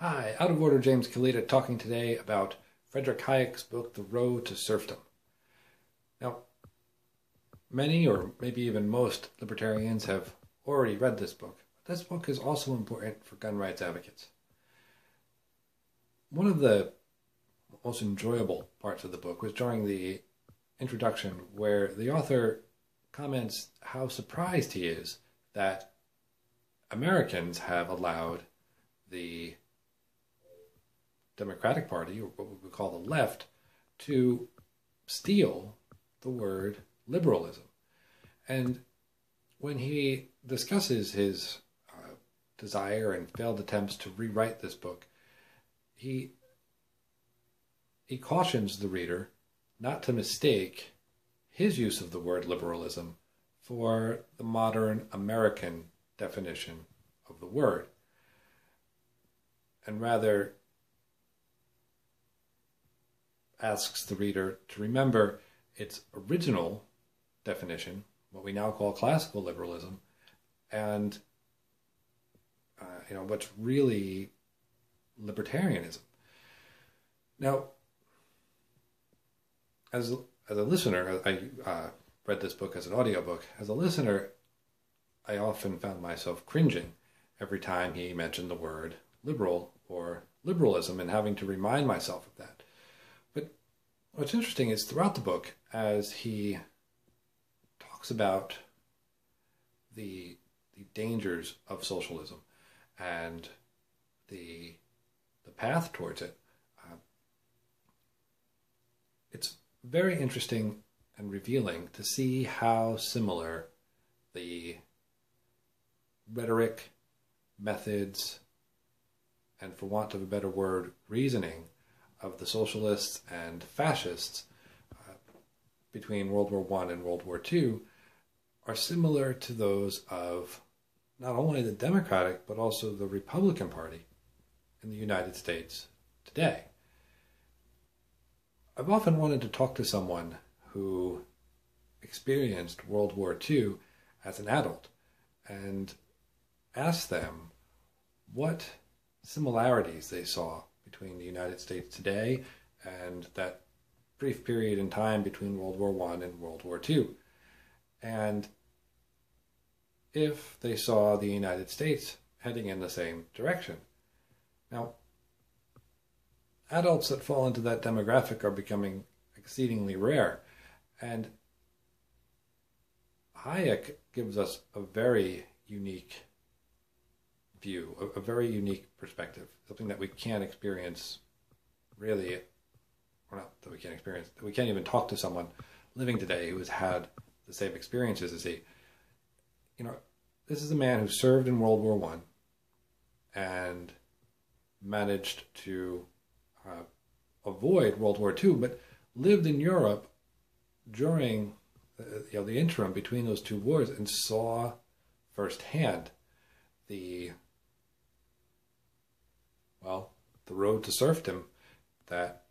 Hi, Out of Order James Kalita talking today about Friedrich Hayek's book, The Road to Serfdom. Now, many or maybe even most libertarians have already read this book, but this book is also important for gun rights advocates. One of the most enjoyable parts of the book was during the introduction, where the author comments how surprised he is that Americans have allowed the Democratic Party, or what we would call the left, to steal the word liberalism. And when he discusses his desire and failed attempts to rewrite this book, he cautions the reader not to mistake his use of the word liberalism for the modern American definition of the word, and rather asks the reader to remember its original definition, what we now call classical liberalism, and what's really libertarianism. Now, as a listener, I read this book as an audiobook. As a listener, I often found myself cringing every time he mentioned the word liberal or liberalism and having to remind myself of that. But what's interesting is throughout the book, as he talks about the dangers of socialism and the path towards it, it's very interesting and revealing to see how similar the rhetoric, methods, and for want of a better word, reasoning of the socialists and fascists between World War I and World War II are similar to those of not only the Democratic but also the Republican Party in the United States today. I've often wanted to talk to someone who experienced World War II as an adult and ask them what similarities they saw between the United States today and that brief period in time between World War I and World War II. And if they saw the United States heading in the same direction. Now, adults that fall into that demographic are becoming exceedingly rare. And Hayek gives us a very unique view, a very unique perspective, something that we can't experience really, or not that we can't experience, that we can't even talk to someone living today who has had the same experiences as he. This is a man who served in World War I and managed to avoid World War II, but lived in Europe during the interim between those two wars and saw firsthand the road to serfdom that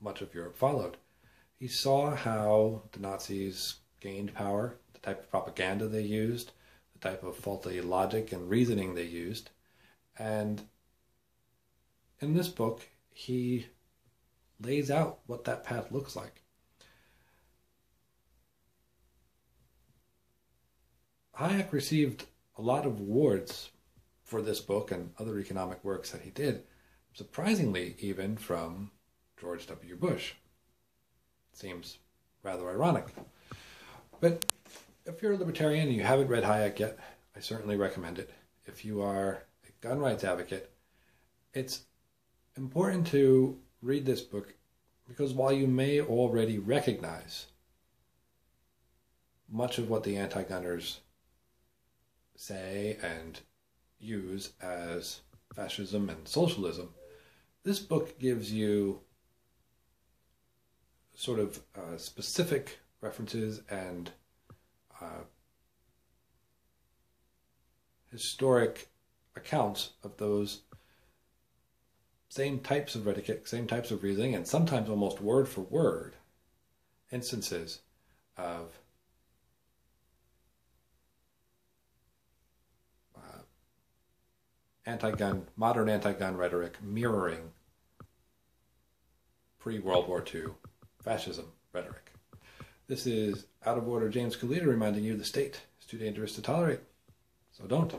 much of Europe followed. He saw how the Nazis gained power, the type of propaganda they used, the type of faulty logic and reasoning they used. And in this book, he lays out what that path looks like. Hayek received a lot of awards for this book and other economic works that he did, surprisingly even from George W. Bush. Seems rather ironic. But if you're a libertarian and you haven't read Hayek yet, I certainly recommend it. If you are a gun rights advocate, it's important to read this book because while you may already recognize much of what the anti-gunners say and use as fascism and socialism, this book gives you sort of specific references and historic accounts of those same types of rhetoric, same types of reasoning, and sometimes almost word for word instances of modern anti-gun rhetoric mirroring pre-World War II fascism rhetoric. This is Out of Order James Kalita reminding you the state is too dangerous to tolerate, so don't.